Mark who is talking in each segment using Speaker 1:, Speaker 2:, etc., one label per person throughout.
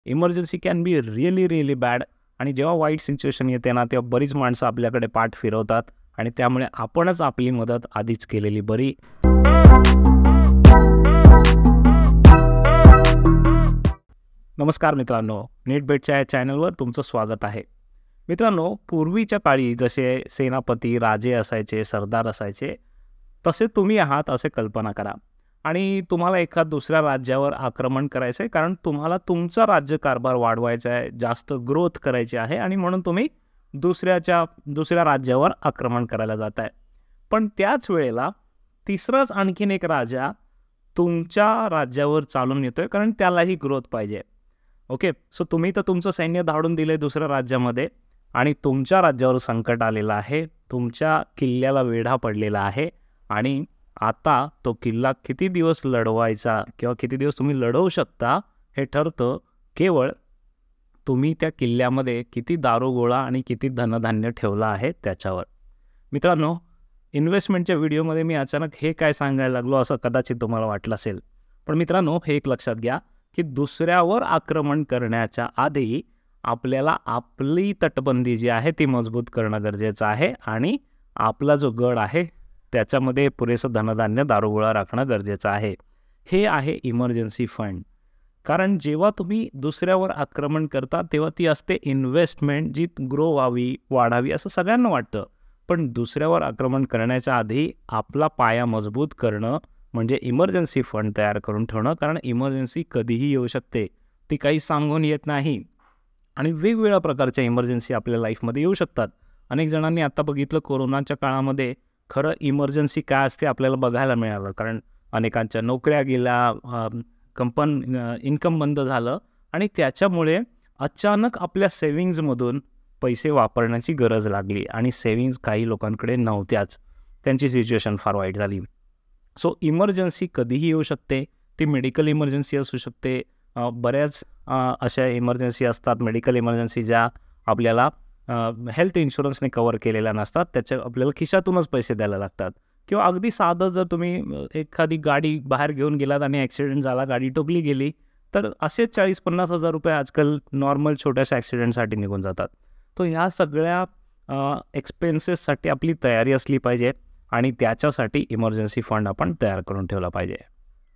Speaker 1: Emergency can be really really bad. आणि जेव्हा वाईट सिच्युएशन येते ना, तेव्हा बरीच माणसं आपल्याकडे पाठ फिरवतात आणि त्यामुळे आपणच आपली मदत आधीच केलेली बरी. नमस्कार मित्रांनो, नेटबेटच्या या चॅनलवर तुमचं स्वागत आहे. मित्रांनो, पूर्वीच्या काळी जसे सेनापती, राजे असायचे, सरदार असायचे, तसे तुम्ही आहात असे कल्पना करा. आणि तुम्हाला एखाद दुसऱ्या राज्यावर आक्रमण करायचं आहे, कारण तुम्हाला तुमचा राज्यकारभार वाढवायचा आहे, जास्त ग्रोथ करायची आहे आणि म्हणून तुम्ही दुसऱ्या राज्यावर आक्रमण करायला जात आहे. पण त्याच वेळेला तिसराच आणखीन एक राजा तुमच्या राज्यावर चालून येतोय, कारण त्यालाही ग्रोथ पाहिजे. ओके, सो तुम्ही तर तुमचं सैन्य धाडून दिले दुसऱ्या राज्यामध्ये आणि तुमच्या राज्यावर संकट आलेलं आहे, तुमच्या किल्ल्याला वेढा पडलेला आहे आणि आता तो किल्ला किती दिवस लढवायचा किंवा किती दिवस तुम्ही लढवू शकता हे ठरतं केवळ तुम्ही त्या किल्ल्यामध्ये किती दारुगोळा आणि किती धनधान्य ठेवला आहे त्याच्यावर. मित्रांनो, इन्व्हेस्टमेंटच्या व्हिडिओमध्ये मी अचानक हे काय सांगायला लागलो असं कदाचित तुम्हाला वाटलं असेल. पण मित्रांनो, हे एक लक्षात घ्या की दुसऱ्यावर आक्रमण करण्याच्या आधी आपल्याला आपली तटबंदी जी आहे ती मजबूत करणं गरजेचं आहे आणि आपला जो गड आहे त्याच्यामध्ये पुरेसं धनधान्य दारुगोळा राखणं गरजेचं आहे. हे आहे इमर्जन्सी फंड. कारण जेव्हा तुम्ही दुसऱ्यावर आक्रमण करता तेव्हा ती असते इन्व्हेस्टमेंट जी ग्रो व्हावी, वाढावी असं सगळ्यांना वाटतं. पण दुसऱ्यावर आक्रमण करण्याच्या आधी आपला पाया मजबूत करणं म्हणजे इमर्जन्सी फंड तयार करून ठेवणं. कारण इमर्जन्सी कधीही येऊ शकते, ती काही सांगून येत नाही आणि वेगवेगळ्या प्रकारच्या इमर्जन्सी आपल्या लाईफमध्ये येऊ शकतात. अनेक जणांनी आता बघितलं कोरोनाच्या काळामध्ये खरं इमर्जन्सी काय असते आपल्याला बघायला मिळालं. कारण अनेकांच्या नोकऱ्या गेल्या, इन्कम बंद झालं आणि त्याच्यामुळे अचानक आपल्या सेविंग्जमधून पैसे वापरण्याची गरज लागली आणि सेविंग्ज काही लोकांकडे नव्हत्याच. त्यांची सिच्युएशन फार वाईट झाली. सो इमर्जन्सी कधीही येऊ शकते. ती मेडिकल इमर्जन्सी असू शकते. बऱ्याच अशा इमर्जन्सी असतात मेडिकल इमर्जन्सी ज्या आपल्याला हेल्थ इन्शुरन्सने कवर केलेल्या नसतात, त्याच्या आपल्याला खिशातूनच पैसे द्यायला लागतात. किंवा अगदी साधं जर तुम्ही एखादी गाडी बाहेर घेऊन गेलात आणि ॲक्सिडेंट झाला, गाडी टोकली गेली, तर असेच 40-50 हजार रुपये आजकाल नॉर्मल छोट्याशा ॲक्सिडेंटसाठी निघून जातात. तो ह्या सगळ्या एक्सपेन्सेससाठी आपली तयारी असली पाहिजे आणि त्याच्यासाठी इमर्जन्सी फंड आपण तयार करून ठेवला पाहिजे.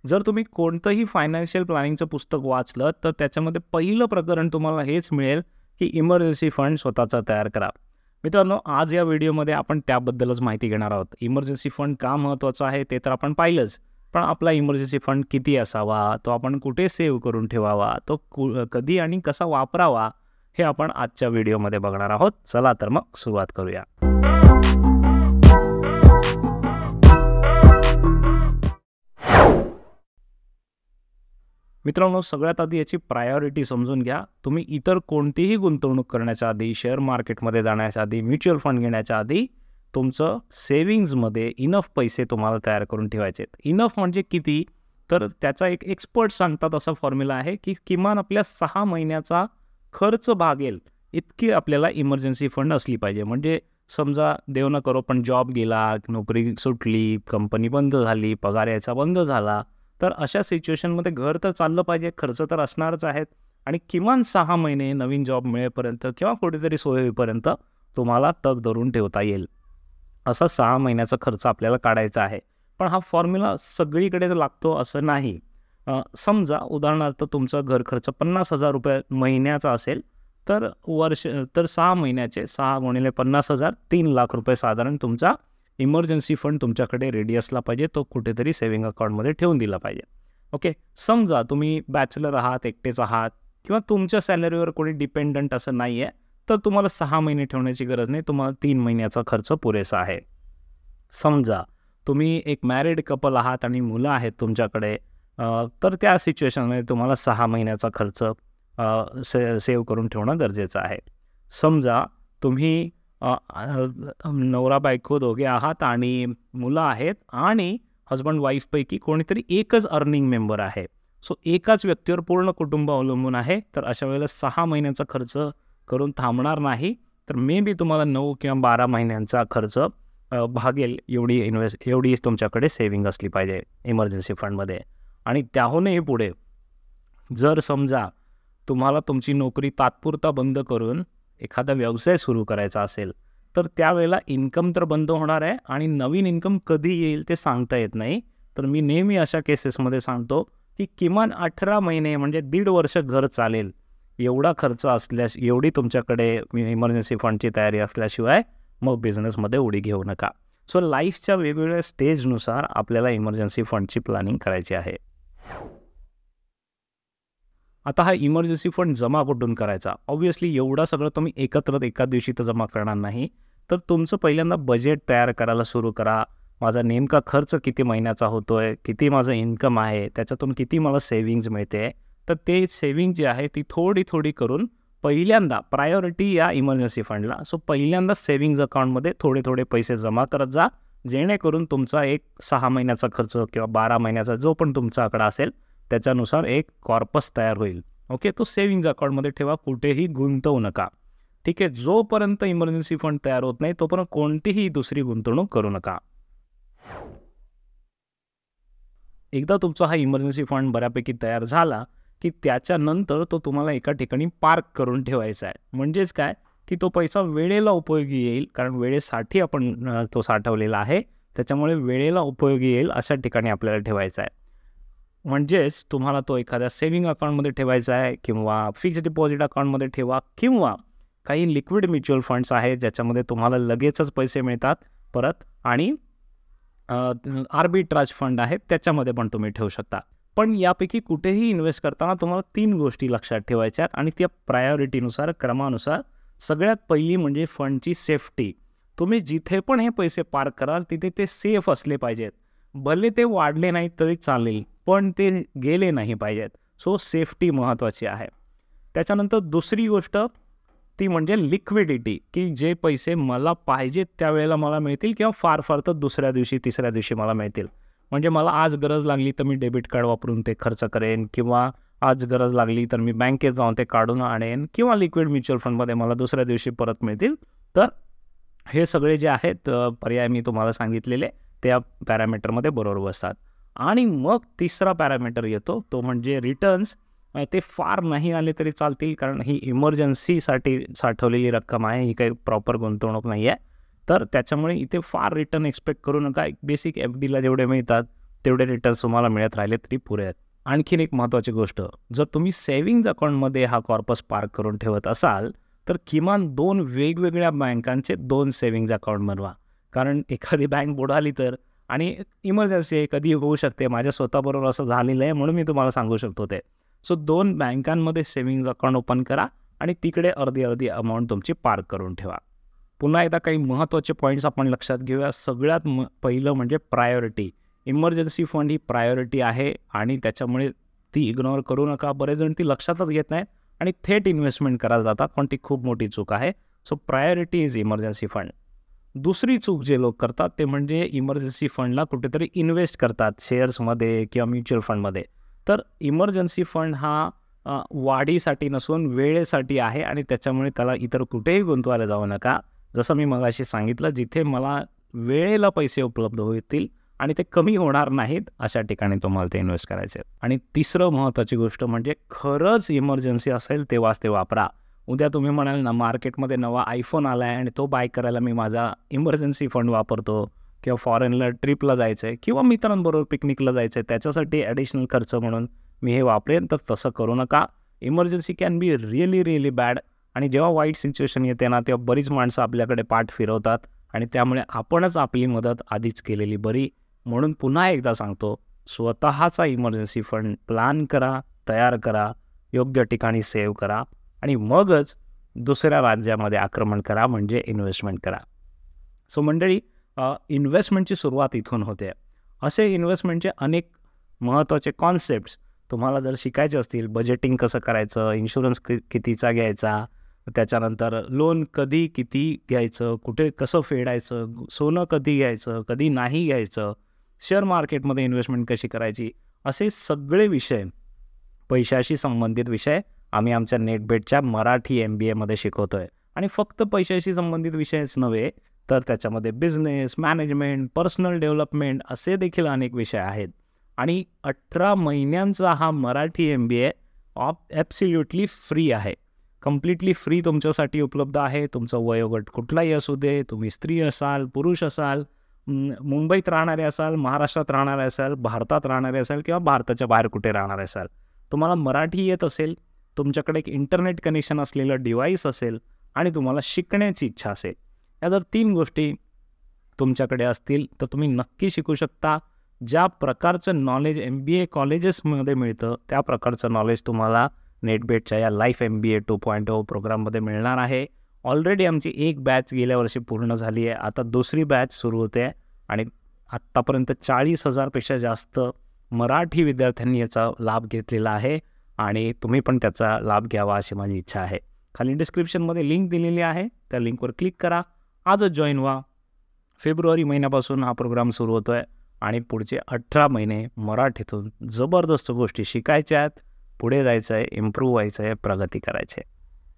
Speaker 1: जर तुम्ही कोणतंही फायनान्शियल प्लॅनिंगचं पुस्तक वाचलं तर त्याच्यामध्ये पहिलं प्रकरण तुम्हाला हेच मिळेल की इमर्जन्सी फंड स्वतःचा तयार करा. मित्रांनो, आज या व्हिडिओमध्ये आपण त्याबद्दलच माहिती घेणार आहोत. इमर्जन्सी फंड का महत्त्वाचं आहे ते तर आपण पाहिलंच, पण आपला इमर्जन्सी फंड किती असावा, तो आपण कुठे सेव्ह करून ठेवावा, तो कधी आणि कसा वापरावा हे आपण आजच्या व्हिडिओमध्ये बघणार आहोत. चला तर मग सुरुवात करूया. मित्रांनो, सगळ्यात आधी याची प्रायोरिटी समजून घ्या. तुम्ही इतर कोणतीही गुंतवणूक करण्याच्या आधी, शेअर मार्केटमध्ये जाण्याच्या आधी, म्युच्युअल फंड घेण्याच्या आधी तुमचं सेविंग्जमध्ये इनफ पैसे तुम्हाला तयार करून ठेवायचे आहेत. इनफ म्हणजे किती, तर त्याचा एक एक्सपर्ट सांगतात असा फॉर्म्युला आहे की किमान आपल्या 6 महिन्याचा खर्च भागेल इतकी आपल्याला इमर्जन्सी फंड असली पाहिजे. म्हणजे समजा देव न करो पण जॉब गेला, नोकरी सुटली, कंपनी बंद झाली, पगार यायचा बंद झाला, तर अशा सिच्युएशनमध्ये घर तर चाललं पाहिजे, खर्च तर असणारच आहेत आणि किमान 6 महिने नवीन जॉब मिळेपर्यंत किंवा कुठेतरी सोय होईपर्यंत तुम्हाला तग धरून ठेवता येईल असा 6 महिन्याचा खर्च आपल्याला काढायचा आहे. पण हा फॉर्म्युला सगळीकडेच लागतो असं नाही. समजा उदाहरणार्थ तुमचा घर खर्च 50,000 रुपये महिन्याचा असेल तर 6 महिन्याचे 6 गुणिले 50,000 3 लाख रुपये साधारण तुमचा इमर्जन्सी फंड तुमच्याकडे रेडी असला पाहिजे. तो कुठेतरी सेव्हिंग अकाउंटमध्ये ठेवून दिला पाहिजे. ओके, समजा तुम्ही बॅचलर आहात, एकटेच आहात किंवा तुमच्या सॅलरीवर कोणी डिपेंडंट असं नाही आहे, तर तुम्हाला 6 महिने ठेवण्याची गरज नाही, तुम्हाला 3 महिन्याचा खर्च पुरेसा आहे. समजा तुम्ही एक मॅरिड कपल आहात आणि मुलं आहेत तुमच्याकडे, तर त्या सिच्युएशनमध्ये तुम्हाला 6 महिन्याचा खर्च सेव्ह करून ठेवणं गरजेचं आहे. समजा तुम्ही नवरा बायको दोघे आहात आणि मुलं आहेत आणि हजबंड वाईफपैकी कोणीतरी एकच अर्निंग मेंबर आहे. सो एकाच व्यक्तीवर पूर्ण कुटुंब अवलंबून आहे, तर अशा वेळेला 6 महिन्याचा खर्च करून थांबणार नाही, तर मे बी तुम्हाला 9 किंवा 12 महिन्यांचा खर्च भागेल एवढी तुमच्याकडे सेव्हिंग असली पाहिजे इमर्जन्सी फंडमध्ये. आणि त्याहूनही पुढे जर समजा तुम्हाला तुमची नोकरी तात्पुरता बंद करून एखादा व्यवसाय सुरू करायचा असेल, तर त्यावेळेला इन्कम तर बंद होणार आहे आणि नवीन इन्कम कधी येईल ते सांगता येत नाही. तर मी नेहमी अशा केसेसमध्ये सांगतो की किमान 18 महिने म्हणजे 1.5 वर्ष घर चालेल एवढा खर्च असल्यास, एवढी तुमच्याकडे इमर्जन्सी फंडची तयारी असल्याशिवाय मग बिझनेसमध्ये उडी घेऊ नका. सो लाईफच्या वेगवेगळ्या स्टेजनुसार आपल्याला इमर्जन्सी फंडची प्लॅनिंग करायची आहे. आता हा इमर्जन्सी फंड जमा कुठून करायचा? ऑब्व्हियसली एवढा सगळं तुम्ही एकत्र एका दिवशी तर जमा करणार नाही. तर तुमचं पहिल्यांदा बजेट तयार करायला सुरू करा. माझा नेमका खर्च किती महिन्याचा होतोय, किती माझं इन्कम आहे, त्याच्यातून किती मला सेव्हिंग्ज मिळते. तर ते सेव्हिंग जी आहे ती थोडी थोडी करून पहिल्यांदा प्रायोरिटी या इमर्जन्सी फंडला. सो पहिल्यांदा सेव्हिंग्ज अकाउंटमध्ये थोडे थोडे पैसे जमा करत जा, जेणेकरून तुमचा एक 6 महिन्याचा खर्च किंवा 12 महिन्याचा जो पण तुमचा आकडा असेल त्याच्यानुसार एक कॉर्पस तयार होईल. ओके, तो सेव्हिंग्ज अकाउंटमध्ये ठेवा, कुठेही गुंतवू नका. ठीक आहे, जोपर्यंत इमर्जन्सी फंड तयार होत नाही तोपर्यंत कोणतीही दुसरी गुंतवणूक करू नका. एकदा तुमचा हा इमर्जन्सी फंड बऱ्यापैकी तयार झाला की त्याच्यानंतर तो तुम्हाला एका ठिकाणी पार्क करून ठेवायचा आहे. म्हणजेच काय की तो पैसा वेळेला उपयोगी येईल, कारण वेळेसाठी आपण तो साठवलेला आहे, त्याच्यामुळे वेळेला उपयोगी येईल अशा ठिकाणी आपल्याला ठेवायचा आहे. म्हणजेच तुम्हाला तो एखाद्या सेव्हिंग अकाउंटमध्ये ठेवायचा आहे किंवा फिक्स्ड डिपॉझिट अकाउंटमध्ये ठेवा, किंवा काही लिक्विड म्युच्युअल फंड्स आहेत ज्याच्यामध्ये तुम्हाला लगेचच पैसे मिळतात परत, आणि आर्बिट्राज फंड आहेत त्याच्यामध्ये पण तुम्ही ठेवू शकता. पण यापैकी कुठेही इन्व्हेस्ट करताना तुम्हाला 3 गोष्टी लक्षात ठेवायच्या आहेत आणि त्या प्रायोरिटीनुसार, क्रमानुसार. सगळ्यात पहिली म्हणजे फंडची सेफ्टी. तुम्ही जिथे पण हे पैसे पार्क कराल तिथे ते सेफ असले पाहिजेत. भले ते वाढले नाहीत तरी चालेल, पण ते गेले नाही पाहिजेत. सो सेफ्टी महत्त्वाची आहे. त्याच्यानंतर दुसरी गोष्ट ती म्हणजे लिक्विडिटी, की जे पैसे मला पाहिजेत त्यावेळेला मला मिळतील किंवा फार फार तर दुसऱ्या दिवशी तिसऱ्या दिवशी मला मिळतील. म्हणजे मला आज गरज लागली तर मी डेबिट कार्ड वापरून ते खर्च करेन, किंवा आज गरज लागली तर मी बँकेत जाऊन ते काढून आणेन, किंवा लिक्विड म्युच्युअल फंडमध्ये मला दुसऱ्या दिवशी परत मिळतील. तर हे सगळे जे आहेत पर्याय मी तुम्हाला सांगितलेले त्या पॅरामीटरमध्ये बरोबर बसतात. आणि मग तिसरा पॅरामीटर येतो तो म्हणजे रिटर्न्स. ते फार नाही आले तरी चालतील, कारण ही इमर्जन्सीसाठी साठवलेली रक्कम आहे, ही काही प्रॉपर गुंतवणूक नाही आहे. तर त्याच्यामुळे इथे फार रिटर्न एक्सपेक्ट करू नका. एक बेसिक FDला जेवढे मिळतात तेवढे रिटर्न्स तुम्हाला मिळत राहिले तरी पुरे आहेत. आणखीन एक महत्त्वाची गोष्ट, जर तुम्ही सेव्हिंग्ज अकाउंटमध्ये हा कॉर्पस पार्क करून ठेवत असाल तर किमान 2 वेगवेगळ्या बँकांचे 2 सेव्हिंग्ज अकाउंट बनवा. कारण एखादी बँक बुडाली तर, आणि इमर्जन्सी आहे, कधी होऊ शकते. माझ्या स्वतःबरोबर असं झालेलं आहे म्हणून मी तुम्हाला सांगू शकतो ते. सो 2 बँकांमध्ये सेव्हिंग्ज अकाउंट ओपन करा आणि तिकडे अर्धी अमाऊंट तुमची पार्क करून ठेवा. पुन्हा एकदा काही महत्त्वाचे पॉईंट्स आपण लक्षात घेऊया. सगळ्यात पहिलं म्हणजे प्रायोरिटी. इमर्जन्सी फंड ही प्रायोरिटी आहे आणि त्याच्यामुळे ती इग्नोर करू नका. बरेच जण ती लक्षातच घेत नाहीत आणि थेट इन्व्हेस्टमेंट करायला जातात, पण ती खूप मोठी चूक आहे. So priority is emergency fund. दुसरी चूक जे लोक करतात ते म्हणजे इमर्जन्सी फंडला कुठेतरी इन्व्हेस्ट करतात, शेअर्समध्ये किंवा म्युच्युअल फंडमध्ये. तर इमर्जन्सी फंड हा वाढीसाठी नसून वेळेसाठी आहे आणि त्याच्यामुळे त्याला इतर कुठेही गुंतवायला जाऊ नका. जसं मी मगाशी सांगितलं, जिथे मला वेळेला पैसे उपलब्ध होतील आणि ते कमी होणार नाहीत अशा ठिकाणी तुम्हाला ते इन्व्हेस्ट करायचे. आणि तिसरं महत्त्वाची गोष्ट म्हणजे खरंच इमर्जन्सी असेल तेव्हाच ते वापरा. उद्या तुम्ही म्हणाल ना, मार्केटमध्ये नवा आयफोन आला आहे आणि तो बाय करायला मी माझा इमर्जन्सी फंड वापरतो, किंवा फॉरेनला ट्रिपला जायचं आहे किंवा मित्रांबरोबर पिकनिकला जायचं आहे, त्याच्यासाठी ॲडिशनल खर्च म्हणून मी हे वापरेन, तर तसं करू नका. Emergency can be really bad. आणि जेव्हा वाईट सिच्युएशन येते ना, तेव्हा बरीच माणसं आपल्याकडे पाठ फिरवतात आणि त्यामुळे आपणच आपली मदत आधीच केलेली बरी. म्हणून पुन्हा एकदा सांगतो, स्वतःचा इमर्जन्सी फंड प्लॅन करा, तयार करा, योग्य ठिकाणी सेव्ह करा आणि मगच दुसऱ्या राज्यामध्ये आक्रमण करा, म्हणजे इन्व्हेस्टमेंट करा. सो मंडळी, इन्व्हेस्टमेंटची सुरुवात इथून होते. असे इन्व्हेस्टमेंटचे अनेक महत्त्वाचे कॉन्सेप्ट्स तुम्हाला जर शिकायचे असतील, बजेटिंग कसं करायचं, इन्शुरन्स कितीचा घ्यायचा, त्याच्यानंतर लोन कधी किती घ्यायचं, कुठे कसं फेडायचं, सोनं कधी घ्यायचं, कधी नाही घ्यायचं, शेअर मार्केटमध्ये इन्व्हेस्टमेंट कशी करायची, असे सगळे विषय, पैशाशी संबंधित विषय आम्ही आमच्या नेटबेटच्या मराठी MBAमध्ये शिकवतो आहे. आणि फक्त पैशाशी संबंधित विषयच नव्हे, तर त्याच्यामध्ये बिझनेस, मॅनेजमेंट, पर्सनल डेव्हलपमेंट असे देखील अनेक विषय आहेत. आणि 18 महिन्यांचा हा मराठी MBA ॲब्सोल्युटली फ्री आहे. कम्प्लिटली फ्री तुमच्यासाठी उपलब्ध आहे. तुमचं वयोगट कुठलाही असू दे, तुम्ही स्त्री असाल, पुरुष असाल, मुंबईत राहणारे असाल, महाराष्ट्रात राहणारे असाल, भारतात राहणारे असाल किंवा भारताच्या बाहेर कुठे राहणारे असाल, तुम्हाला मराठी येत असेल, तुमच्याकडे एक इंटरनेट कनेक्शन असलेलं डिव्हाइस असेल आणि तुम्हाला शिकण्याची इच्छा असेल, या जर 3 गोष्टी तुमच्याकडे असतील तर तुम्ही नक्की शिकू शकता. ज्या प्रकारचं नॉलेज MBA कॉलेजेसमध्ये मिळतं त्या प्रकारचं नॉलेज तुम्हाला नेटबेटच्या या लाईफ MBA 2.0 प्रोग्राममध्ये मिळणार आहे. ऑलरेडी आमची एक बॅच गेल्या वर्षी पूर्ण झाली आहे. आता दुसरी बॅच सुरू होते आहे आणि आत्तापर्यंत 40,000 पेक्षा जास्त मराठी विद्यार्थ्यांनी याचा लाभ घेतलेला आहे आणि तुम्ही पण त्याचा लाभ घ्यावा अशी माझी इच्छा आहे. खाली डिस्क्रिप्शनमध्ये लिंक दिलेली आहे, त्या लिंकवर क्लिक करा, आजच जॉईन व्हा. फेब्रुवारी महिन्यापासून हा प्रोग्राम सुरू होतो आहे आणि पुढचे 18 महिने मराठीतून जबरदस्त गोष्टी शिकायच्या आहेत, पुढे जायचं आहे, इम्प्रूव्ह व्हायचं आहे, प्रगती करायची आहे.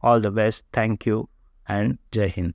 Speaker 1: All the best. Thank you and Jai Hind.